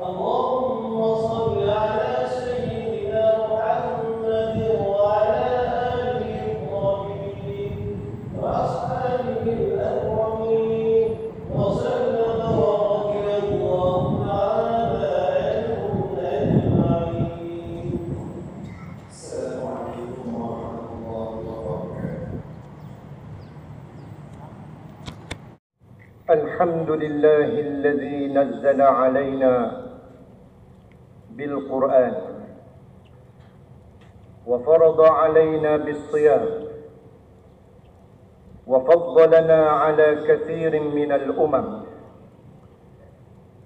اللهم صل على سيدنا محمد وعلى آله الطاهرين وأصحابه الأكرمين وسلم وبارك الله تعالى عليهم أجمعين. السلام عليكم ورحمة الله وبركاته. الحمد لله الذي نزل علينا بالقرآن وفرض علينا بالصيام وفضلنا على كثير من الأمم.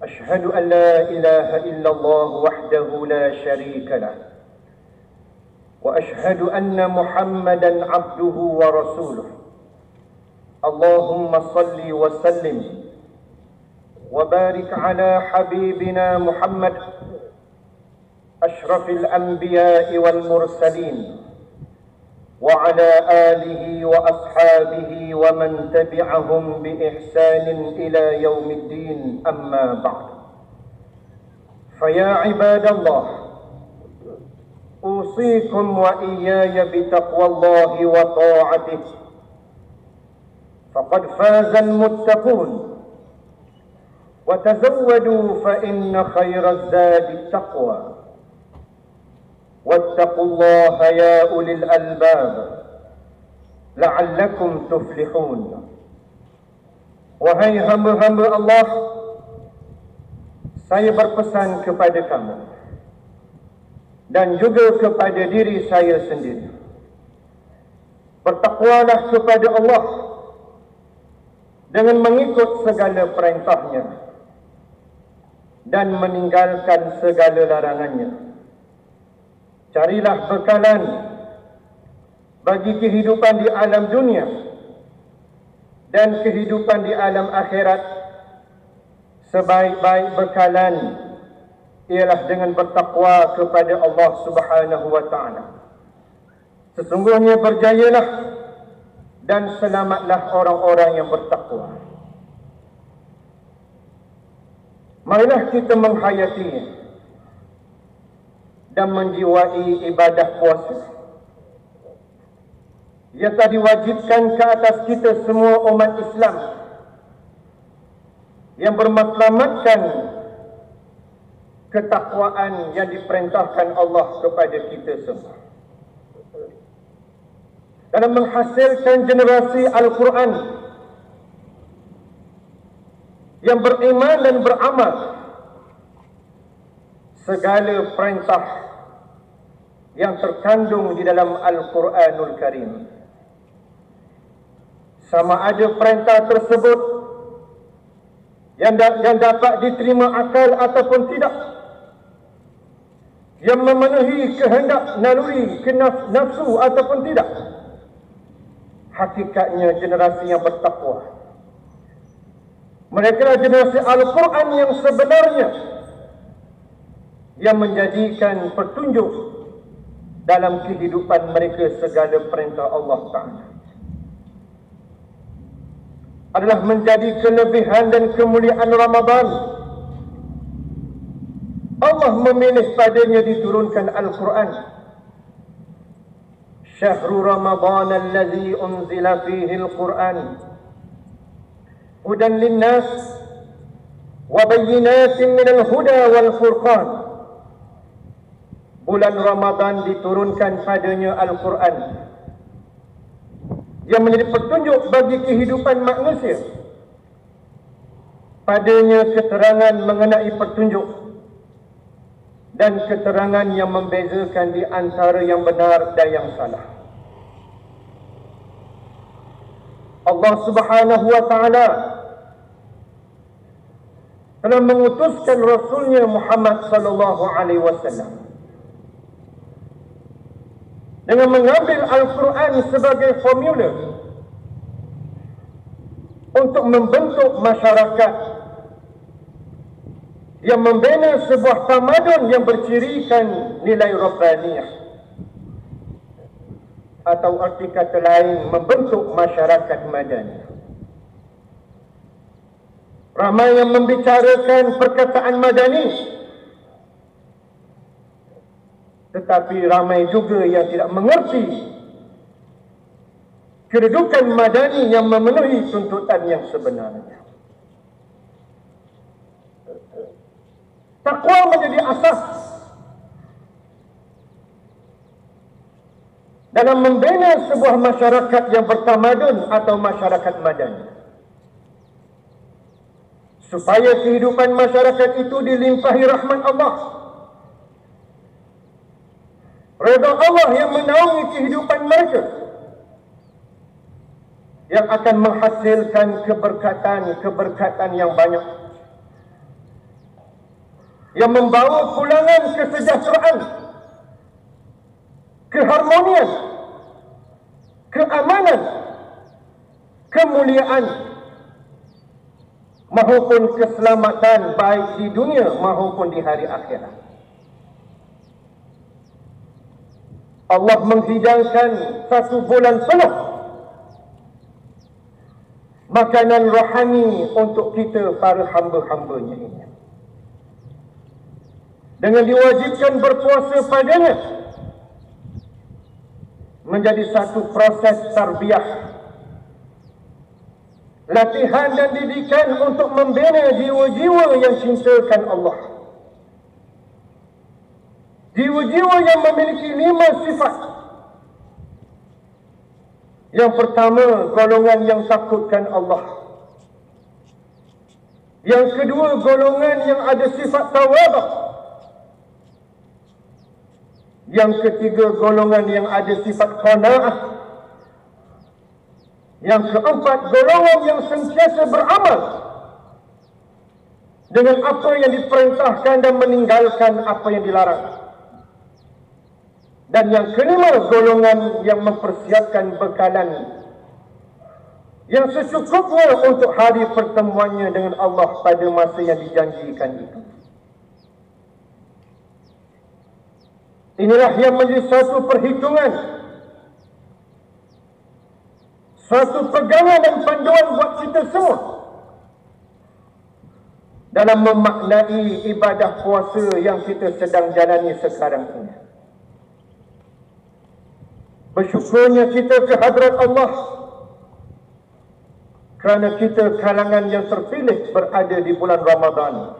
أشهد أن لا إله إلا الله وحده لا شريك له وأشهد أن محمدًا عبده ورسوله. اللهم صل وسلم وبارك على حبيبنا محمد أشرف الأنبياء والمرسلين وعلى آله وأصحابه ومن تبعهم بإحسان إلى يوم الدين. أما بعد، فيا عباد الله، أوصيكم وإياي بتقوى الله وطاعته، فقد فاز المتقون. وتزودوا فإن خير الزاد التقوى، واتقوا الله يا أولي الألباب لعلكم تفلحون. Wahai hamba-hamba Allah, saya berpesan kepada kamu dan juga kepada diri saya sendiri, bertakwalah kepada Allah dengan mengikut segala perintahnya dan meninggalkan segala larangannya. Carilah bekalan bagi kehidupan di alam dunia dan kehidupan di alam akhirat. Sebaik-baik bekalan ialah dengan bertakwa kepada Allah Subhanahu wa ta'ala. Sesungguhnya berjayalah dan selamatlah orang-orang yang bertakwa. Marilah kita menghayati dan menjiwai ibadah puasa yang telah diwajibkan ke atas kita semua umat Islam, yang bermatlamatkan ketakwaan yang diperintahkan Allah kepada kita semua, dalam menghasilkan generasi Al-Quran yang beriman dan beramal segala perintah yang terkandung di dalam Al-Quranul Karim. Sama ada perintah tersebut yang dapat diterima akal ataupun tidak, yang memenuhi kehendak naluri nafsu ataupun tidak, hakikatnya generasi yang bertakwa, mereka adalah generasi Al-Quran yang sebenarnya, yang menjadikan petunjuk dalam kehidupan mereka. Segala perintah Allah Ta'ala adalah menjadi kelebihan dan kemuliaan Ramadan. Allah memilih padanya diturunkan Al-Quran. Syahrul Ramadan alladhi unzila fihi Al-Quran hudan linnas wa bayyinatin minal huda wal furqan. Bulan Ramadan diturunkan padanya Al-Quran yang menjadi petunjuk bagi kehidupan manusia. Padanya keterangan mengenai petunjuk dan keterangan yang membezakan di antara yang benar dan yang salah. Allah Subhanahu wa ta'ala telah mengutuskan Rasulnya Muhammad sallallahu alaihi wasallam dengan mengambil Al-Quran sebagai formula untuk membentuk masyarakat yang membina sebuah tamadun yang bercirikan nilai Rabbaniyah, atau arti kata lain, membentuk masyarakat madani. Ramai yang membicarakan perkataan madani Tetapi ramai juga yang tidak mengerti kedudukan madani yang memenuhi tuntutan yang sebenarnya. Takwa menjadi asas dalam membina sebuah masyarakat yang bertamadun atau masyarakat madani. Supaya kehidupan masyarakat itu dilimpahi rahmat Allah, redha Allah yang menaungi kehidupan mereka, yang akan menghasilkan keberkatan yang banyak, yang membawa pulangan kesejahteraan, keharmonian, keamanan, kemuliaan, maupun keselamatan baik di dunia maupun di hari akhirat. Allah menghidangkan satu bulan penuh makanan rohani untuk kita para hamba-hambanya ini, dengan diwajibkan berpuasa padanya menjadi satu proses tarbiyah, latihan dan didikan untuk membina jiwa-jiwa yang cintakan Allah, jiwa-jiwa yang memiliki 5 sifat. Yang pertama, golongan yang takutkan Allah. Yang kedua, golongan yang ada sifat tawadhu. Yang ketiga, golongan yang ada sifat qanaah. Yang keempat, golongan yang sentiasa beramal dengan apa yang diperintahkan dan meninggalkan apa yang dilarang. Dan yang kelima, golongan yang mempersiapkan bekalan yang secukupnya untuk hari pertemuannya dengan Allah pada masa yang dijanjikan itu. Inilah yang menjadi satu perhitungan, satu pegangan dan panduan buat kita semua dalam memaknai ibadah puasa yang kita sedang jalani sekarang ini. Bersyukurnya kita ke hadrat Allah kerana kita kalangan yang terpilih berada di bulan Ramadan,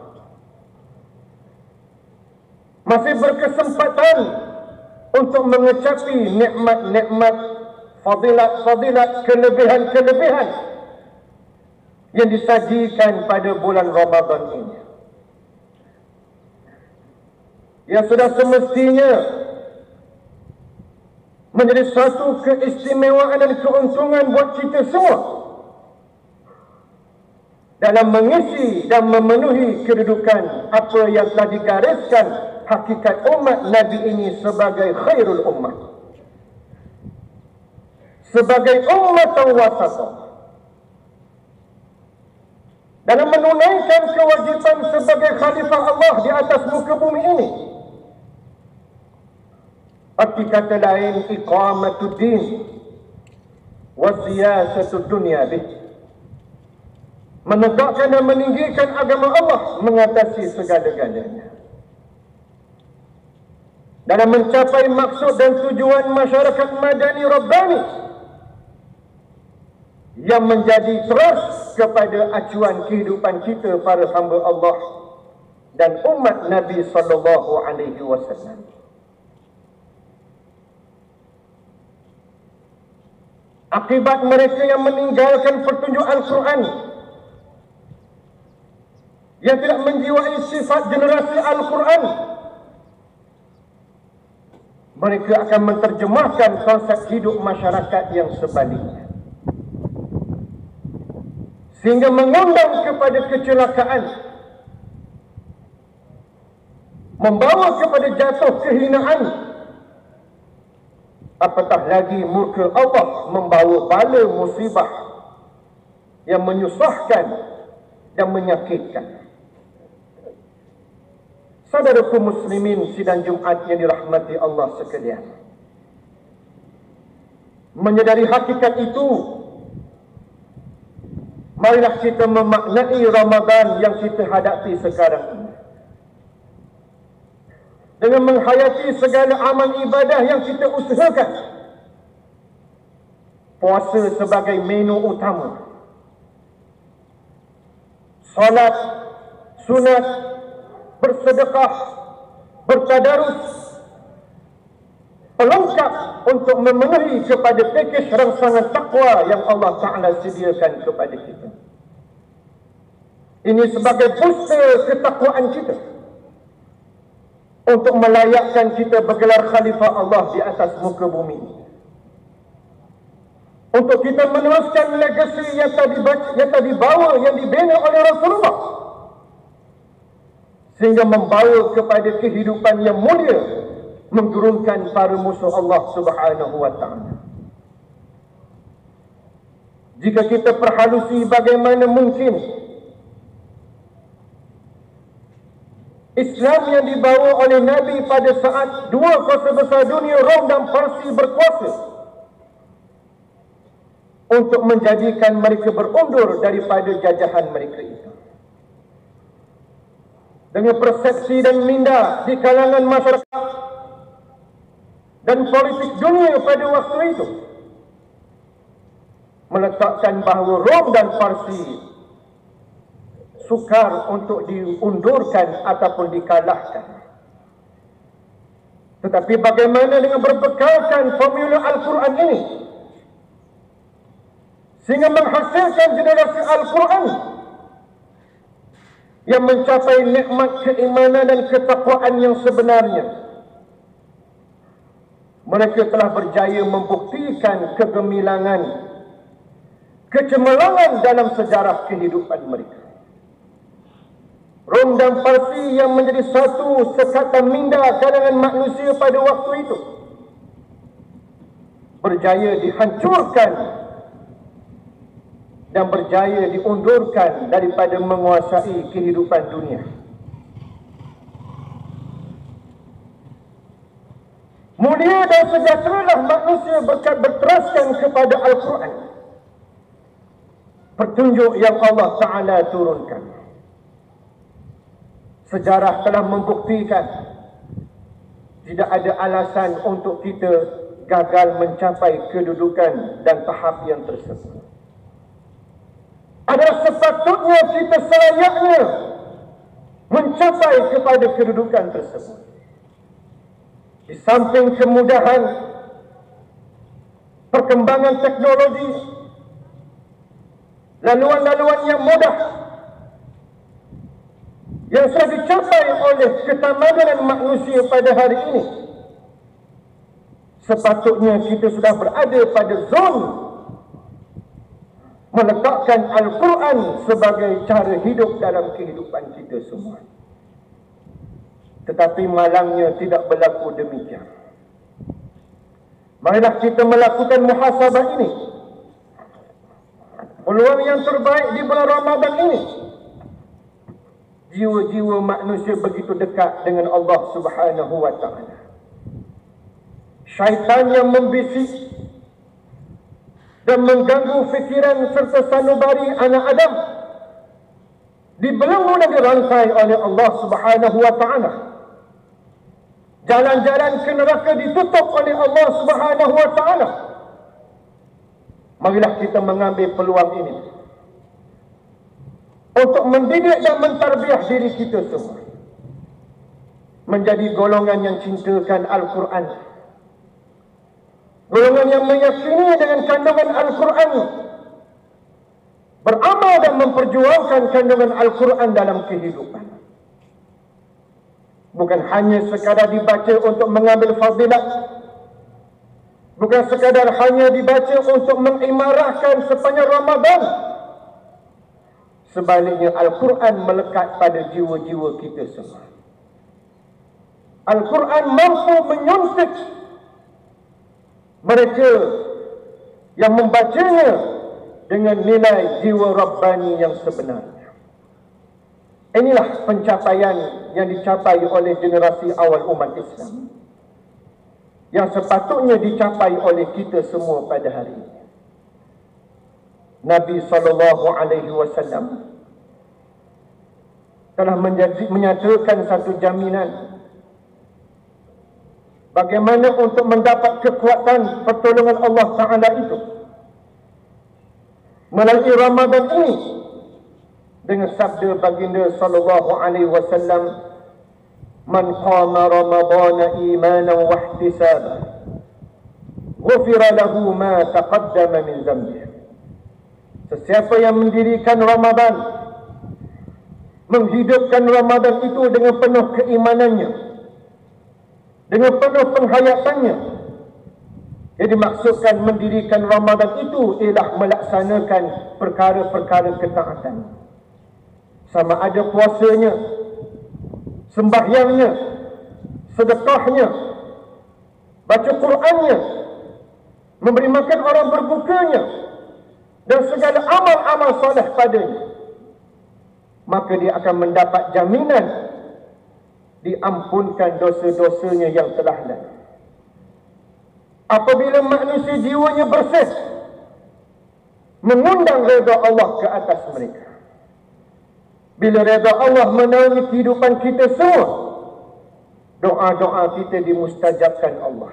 masih berkesempatan untuk mengecapi nikmat-nikmat, fadilat-fadilat, kelebihan-kelebihan yang disajikan pada bulan Ramadan ini. Yang sudah semestinya menjadi satu keistimewaan dan keuntungan buat kita semua dalam mengisi dan memenuhi kedudukan apa yang telah digariskan hakikat umat Nabi ini sebagai khairul ummah, sebagai ummatan wasatah, dalam menunaikan kewajipan sebagai khalifah Allah di atas muka bumi ini. Arti kata lain, iqamatuddin wa siyasatud dunya bih, menegakkan dan meninggikan agama Allah mengatasi segala-galanya, dalam mencapai maksud dan tujuan masyarakat madani rabbani yang menjadi terus kepada acuan kehidupan kita para hamba Allah dan umat Nabi sallallahu alaihi wasallam. Akibat mereka yang meninggalkan petunjuk Al-Quran, yang tidak menjiwai sifat generasi Al-Quran, mereka akan menerjemahkan konsep hidup masyarakat yang sebaliknya, sehingga mengundang kepada kecelakaan, membawa kepada jatuh kehinaan, apatah lagi murka Allah membawa bala musibah yang menyusahkan dan menyakitkan. Saudaraku muslimin sidang Jumaat yang dirahmati Allah sekalian, menyadari hakikat itu, marilah kita memaknai Ramadan yang kita hadapi sekarang ini dengan menghayati segala amal ibadah yang kita usahakan. Puasa sebagai menu utama, solat, sunat, bersedekah, bertadarus, pelengkap untuk memenuhi kepada pakej rangsangan takwa yang Allah Ta'ala sediakan kepada kita. Ini sebagai booster ketakwaan kita untuk melayakkan kita bergelar khalifah Allah di atas muka bumi, untuk kita meneruskan legasi yang tadi bawa, yang dibina oleh Rasulullah, sehingga membawa kepada kehidupan yang mulia, menggurungkan para musuh Allah Subhanahu wa Ta'ala. Jika kita perhalusi bagaimana mungkin Islam yang dibawa oleh Nabi pada saat dua kuasa besar dunia, Rom dan Parsi, berkuasa untuk menjadikan mereka berundur daripada jajahan mereka itu. Dengan persepsi dan minda di kalangan masyarakat dan politik dunia pada waktu itu, meletakkan bahawa Rom dan Parsi sukar untuk diundurkan ataupun dikalahkan. Tetapi bagaimana dengan berbekalkan formula Al-Quran ini, sehingga menghasilkan generasi Al-Quran yang mencapai nikmat keimanan dan ketakwaan yang sebenarnya. Mereka telah berjaya membuktikan kegemilangan, kecemerlangan dalam sejarah kehidupan mereka. Rom dan Parsi yang menjadi satu sekatan minda kalangan manusia pada waktu itu, berjaya dihancurkan dan berjaya diundurkan daripada menguasai kehidupan dunia. Mulia dan sejahteralah manusia berkat berteraskan kepada Al-Quran, petunjuk yang Allah Ta'ala turunkan. Sejarah telah membuktikan tidak ada alasan untuk kita gagal mencapai kedudukan dan tahap yang tersebut. Adalah sepatutnya kita selayaknya mencapai kepada kedudukan tersebut. Di samping kemudahan perkembangan teknologi, laluan-laluan yang mudah yang sudah dicapai oleh ketamadunan manusia pada hari ini, sepatutnya kita sudah berada pada zon meletakkan Al-Quran sebagai cara hidup dalam kehidupan kita semua. Tetapi malangnya tidak berlaku demikian. Marilah kita melakukan muhasabah ini. Peluang yang terbaik di bulan Ramadan ini, jiwa-jiwa manusia begitu dekat dengan Allah Subhanahu wa Ta'ala. Syaitan yang membisik dan mengganggu fikiran serta sanubari anak Adam dibelenggu dan dirangkai oleh Allah Subhanahu wa Ta'ala. Jalan-jalan ke neraka ditutup oleh Allah Subhanahu wa Ta'ala. Marilah kita mengambil peluang ini untuk mendidik dan mentarbiah diri kita semua menjadi golongan yang cintakan Al-Quran, golongan yang meyakini dengan kandungan Al-Quran, beramal dan memperjuangkan kandungan Al-Quran dalam kehidupan. Bukan hanya sekadar dibaca untuk mengambil fadilat, bukan sekadar hanya dibaca untuk mengimarahkan sepanjang Ramadan. Sebaliknya Al-Quran melekat pada jiwa-jiwa kita semua. Al-Quran mampu menyuntik mereka yang membacanya dengan nilai jiwa Rabbani yang sebenarnya. Inilah pencapaian yang dicapai oleh generasi awal umat Islam, yang sepatutnya dicapai oleh kita semua pada hari ini. Nabi SAW telah menyatakan satu jaminan bagaimana untuk mendapat kekuatan pertolongan Allah Ta'ala itu melalui Ramadan ini dengan sabda baginda sallallahu alaihi wasallam, man qama ramadana imanan wa ihtisaban ghufira lahu ma taqaddama min dhanbihi. Sesiapa yang mendirikan Ramadan, menghidupkan Ramadan itu dengan penuh keimanannya, dengan penuh penghayatannya. Jadi maksudkan mendirikan Ramadan itu ialah melaksanakan perkara-perkara ketaatan. Sama ada puasanya, sembahyangnya, sedekahnya, baca Qurannya, memberi makan orang berbukanya, dan segala amal-amal soleh padanya. Maka dia akan mendapat jaminan diampunkan dosa-dosanya yang telah lalu. Apabila manusia jiwanya bersih, mengundang redha Allah ke atas mereka. Bila redha Allah menaungi kehidupan kita semua, doa-doa kita dimustajabkan Allah.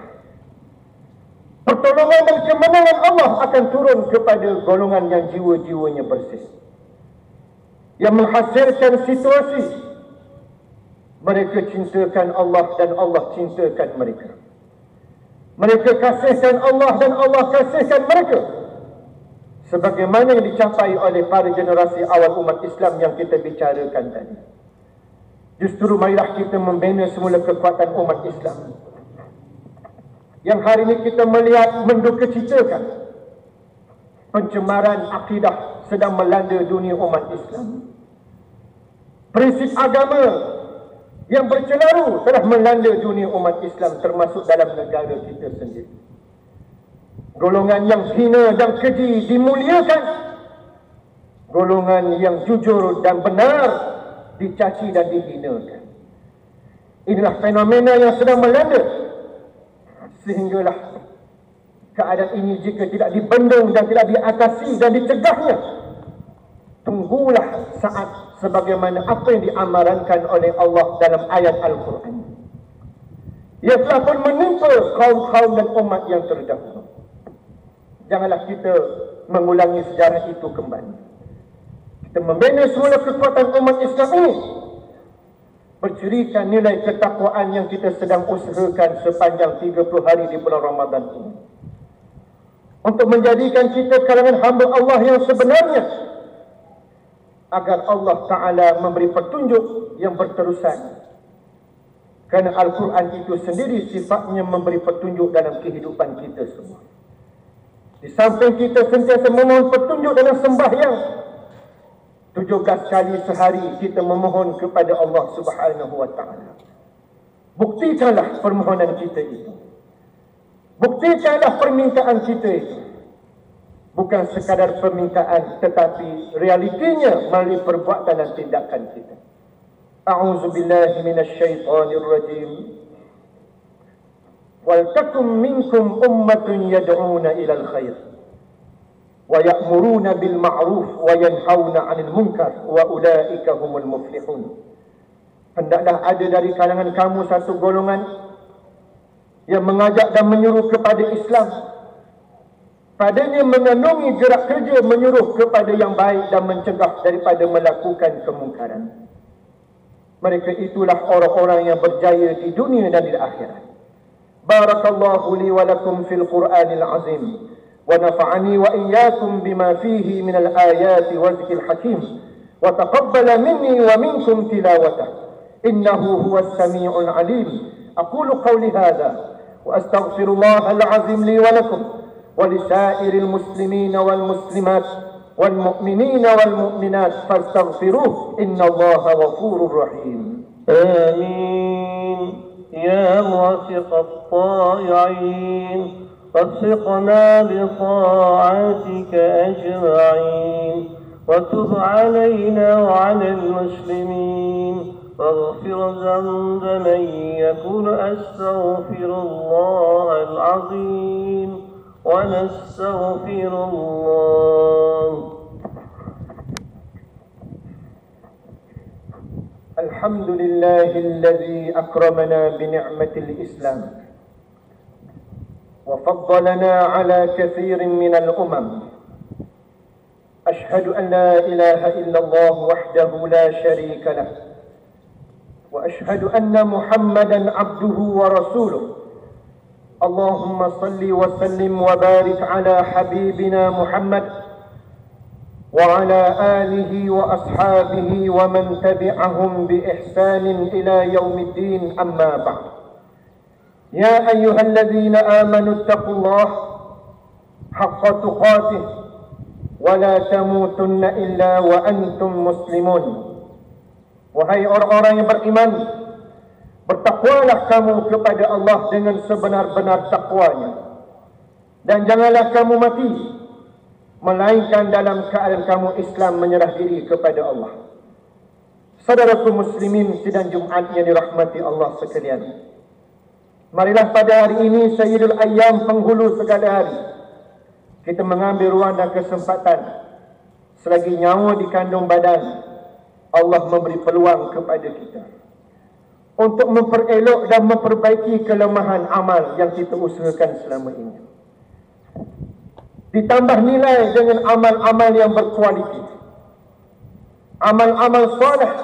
Pertolongan dan kemenangan Allah akan turun kepada golongan yang jiwa-jiwanya bersih, yang menghasilkan situasi mereka cintakan Allah dan Allah cintakan mereka. Mereka kasihkan Allah dan Allah kasihkan mereka, sebagaimana yang dicapai oleh para generasi awal umat Islam yang kita bicarakan tadi. Justru marilah kita membina semula kekuatan umat Islam yang hari ini kita melihat mendukacitakan pencemaran akidah sedang melanda dunia umat Islam. Prinsip agama yang bercelaru telah melanda dunia umat Islam, termasuk dalam negara kita sendiri. Golongan yang hina dan keji dimuliakan, golongan yang jujur dan benar dicaci dan dihinakan. Inilah fenomena yang sedang melanda, sehinggalah keadaan ini jika tidak dibendung dan tidak diatasi dan dicegahnya, tunggulah saat sebagaimana apa yang diamarankan oleh Allah dalam ayat Al-Quran. Ia telah pun menimpa kaum-kaum dan umat yang terdahulu. Janganlah kita mengulangi sejarah itu kembali. Kita membina semula kekuatan umat Islam ini, bercirikan nilai ketakwaan yang kita sedang usahakan sepanjang 30 hari di bulan Ramadan ini, untuk menjadikan kita kalangan hamba Allah yang sebenarnya, agar Allah Ta'ala memberi petunjuk yang berterusan. Kerana Al-Quran itu sendiri sifatnya memberi petunjuk dalam kehidupan kita semua. Di samping kita sentiasa memohon petunjuk dalam sembahyang, 17 kali sehari kita memohon kepada Allah Subhanahu wa Ta'ala. Buktikanlah permohonan kita itu. Buktikanlah permintaan kita itu. Bukan sekadar permintaan, tetapi realitinya melalui perbuatan dan tindakan kita. A'udzubillahi minasyaitonir rajim. Wal takum minkum ummatun yad'una ilal khair wa ya'muruna bil ma'ruf wa yanhauna 'anil munkar wa ulaika humul muflihun. Hendaklah ada dari kalangan kamu satu golongan yang mengajak dan menyuruh kepada Islam, padanya mengandungi gerak kerja menyuruh kepada yang baik dan mencegah daripada melakukan kemungkaran. Mereka itulah orang-orang yang berjaya di dunia dan di akhirat. Barakallahu li wa lakum fil Qur'anil azim wa nafa'ani wa iyyakum bima fihi min al-ayati wa dhikril hakim wa taqabbala minni wa minkum tilawatah innahu huwas sami'ul alim. Aqulu qawli hadha wa astaghfirullahal azim li wa lakum ولسائر المسلمين والمسلمات والمؤمنين والمؤمنات فاستغفروه إن الله غفور رحيم. آمين يا موافق الطائعين وفقنا لطاعتك أجمعين وتب علينا وعلى المسلمين واغفر ذنب من يكون أستغفر الله العظيم ونستغفر الله. الحمد لله الذي أكرمنا بنعمة الإسلام وفضلنا على كثير من الأمم. أشهد أن لا إله إلا الله وحده لا شريك له، وأشهد أن محمدا عبده ورسوله. اللهم صل وسلم وبارك على حبيبنا محمد وعلى آله وأصحابه ومن تبعهم بإحسان إلى يوم الدين. أما بعد، يا أيها الذين آمنوا اتقوا الله حق تقاته ولا تموتن إلا وأنتم مسلمون. Wahai orang-orang yang beriman, bertakwalah kamu kepada Allah dengan sebenar-benar takwanya, dan janganlah kamu mati melainkan dalam keadaan kamu Islam menyerah diri kepada Allah. Saudaraku muslimin sidang Jumaat yang dirahmati Allah sekalian, marilah pada hari ini Sayyidul Ayyam, penghulu segala hari, kita mengambil ruang dan kesempatan selagi nyawa dikandung badan, Allah memberi peluang kepada kita untuk memperelok dan memperbaiki kelemahan amal yang kita usahakan selama ini. Ditambah nilai dengan amal-amal yang berkualiti, amal-amal soleh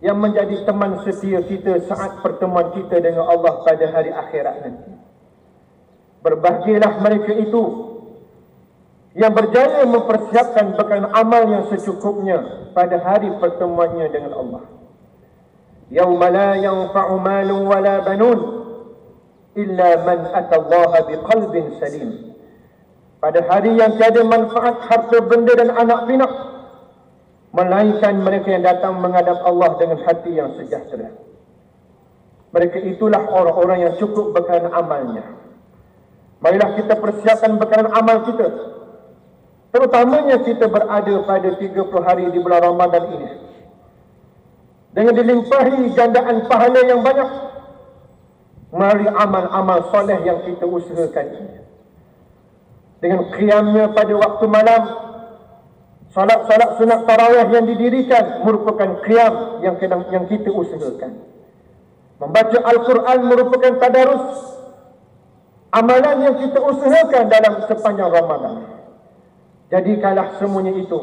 yang menjadi teman setia kita saat pertemuan kita dengan Allah pada hari akhirat nanti. Berbahagialah mereka itu yang berjaya mempersiapkan bekal amal yang secukupnya pada hari pertemuannya dengan Allah. Yauma la yanfa'u malun wala banun illa man atallaha biqalbin salim. Pada hari yang tiada manfaat harta benda dan anak pinak, melainkan mereka yang datang menghadap Allah dengan hati yang sejahtera. Mereka itulah orang-orang yang cukup bekalan amalnya. Marilah kita persiapkan bekalan amal kita, terutamanya kita berada pada 30 hari di bulan Ramadan ini, dengan dilimpahi gandaan pahala yang banyak melalui amal-amal soleh yang kita usahakan ini. Dengan qiyamnya pada waktu malam, salat-salat sunat tarawih yang didirikan merupakan qiyam yang kita usahakan. Membaca Al-Quran merupakan tadarus, amalan yang kita usahakan dalam sepanjang Ramadan. Jadikanlah semuanya itu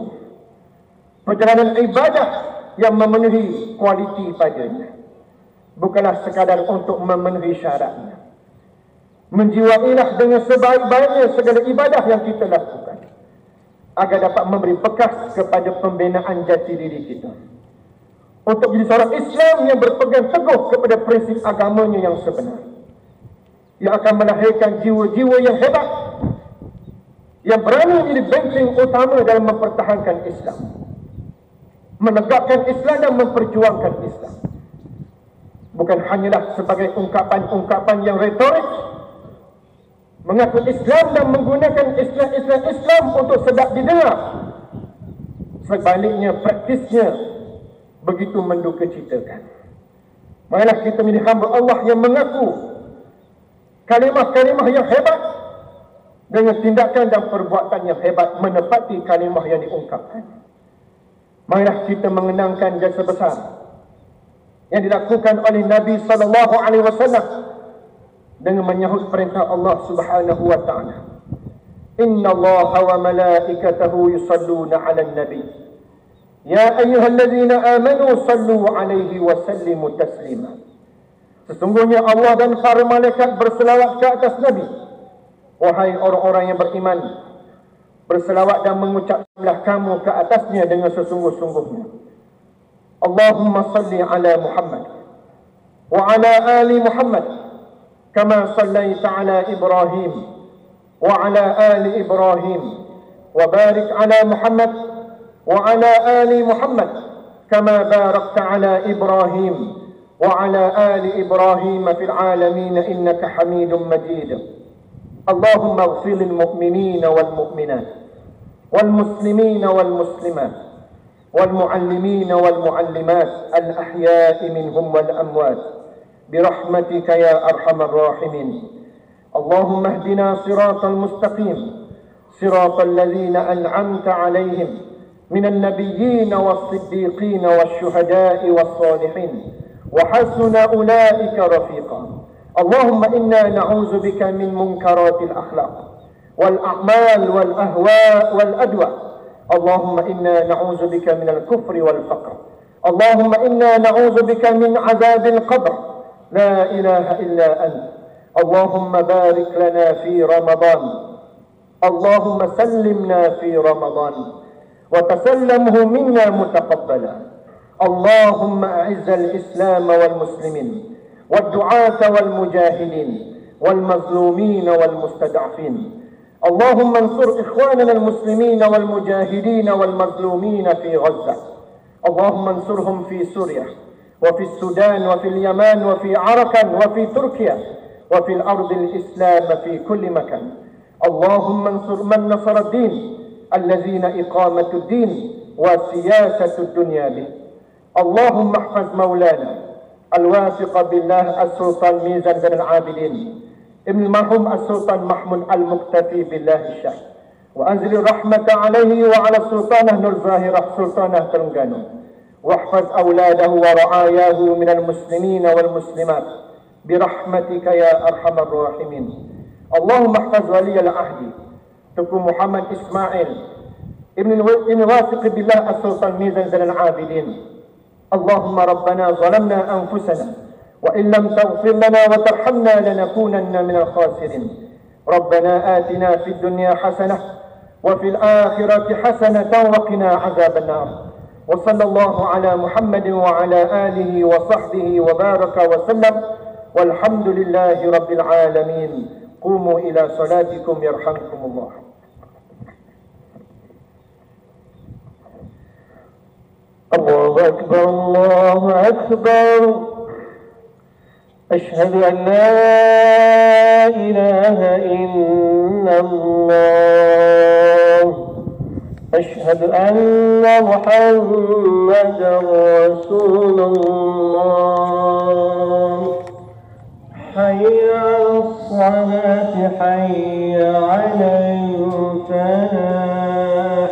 perjalanan ibadah yang memenuhi kualiti padanya, bukanlah sekadar untuk memenuhi syaratnya. Menjiwailah dengan sebaik-baiknya segala ibadah yang kita lakukan, agar dapat memberi bekas kepada pembinaan jati diri kita, untuk menjadi seorang Islam yang berpegang teguh kepada prinsip agamanya yang sebenar, yang akan melahirkan jiwa-jiwa yang hebat, yang berani menjadi benteng utama dalam mempertahankan Islam, menegakkan Islam dan memperjuangkan Islam. Bukan hanyalah sebagai ungkapan-ungkapan yang retorik, mengaku Islam dan menggunakan Islam untuk sedap didengar. Sebaliknya praktisnya begitu mendukacitakan. Marilah kita menjadi hamba Allah yang mengaku kalimah-kalimah yang hebat, dengan tindakan dan perbuatan yang hebat menepati kalimah yang diungkapkan. Marilah kita mengenangkan jasa besar yang dilakukan oleh Nabi SAW dengan menyahut perintah Allah Subhanahu wa taala. Inna Allaha wa malaikatahu yusalluna 'alan nabi. Ya ayyuhallazina amanu sallu 'alaihi wa sallimu taslima. Sesungguhnya Allah dan para malaikat berselawat ke atas Nabi. Wahai orang-orang yang beriman, berselawat dan mengucapkanlah kamu ke atasnya dengan sesungguh-sungguhnya. Allahumma salli ala Muhammad wa ala ali Muhammad kama sallaita ala Ibrahim wa ala ali Ibrahim, wa barik ala Muhammad wa ala ali Muhammad kama barakta ala Ibrahim wa ala ali Ibrahim fil alamin innaka Hamidum Majid. اللهم اغفر للمؤمنين والمؤمنات والمسلمين والمسلمات والمعلمين والمعلمات الأحياء منهم والأموات برحمتك يا أرحم الراحمين. اللهم اهدنا صراط المستقيم صراط الذين أنعمت عليهم من النبيين والصديقين والشهداء والصالحين وحسن أولئك رفيقا. اللهم إنا نعوذ بك من منكرات الأخلاق والأعمال والأهواء والأدواء. اللهم إنا نعوذ بك من الكفر والفقر. اللهم إنا نعوذ بك من عذاب القبر. لا إله إلا أنت. اللهم بارك لنا في رمضان. اللهم سلمنا في رمضان وتسلمه منا متقبلا. اللهم أعز الإسلام والمسلمين والدعاة والمجاهدين والمظلومين والمستضعفين. اللهم انصر إخواننا المسلمين والمجاهدين والمظلومين في غزة. اللهم انصرهم في سوريا وفي السودان وفي اليمن وفي عركان وفي تركيا وفي الأرض الإسلام في كل مكان. اللهم انصر من نصر الدين الذين إقامة الدين وسياسة الدنيا به. اللهم احفظ مولانا الواثق بالله السلطان ميزان بن العابدين ابن المرحوم السلطان محمود المقتفي بالله الشاه، وأنزل الرحمة عليه وعلى سلطانه الظاهرة سلطانه ترنغانو، واحفظ أولاده ورعاياه من المسلمين والمسلمات برحمتك يا أرحم الراحمين. اللهم احفظ ولي العهد تكون محمد إسماعيل ابن واثق بالله السلطان ميزان بن العابدين. اللهم ربنا ظلمنا أنفسنا وإن لم تغفر لنا وترحمنا لنكونن من الخاسرين. ربنا آتنا في الدنيا حسنة وفي الآخرة حسنة وقنا عذاب النار. وصلى الله على محمد وعلى آله وصحبه وبارك وسلم، والحمد لله رب العالمين. قوموا إلى صلاتكم يرحمكم الله. الله أكبر الله أكبر. أشهد أن لا إله إلا الله. أشهد أن محمدا رسول الله. حي على الصلاة حي على الفلاح.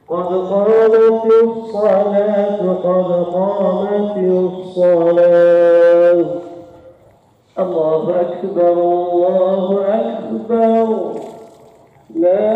قد قامت الصلاة قد قامت الصلاة. الله أكبر الله أكبر. لا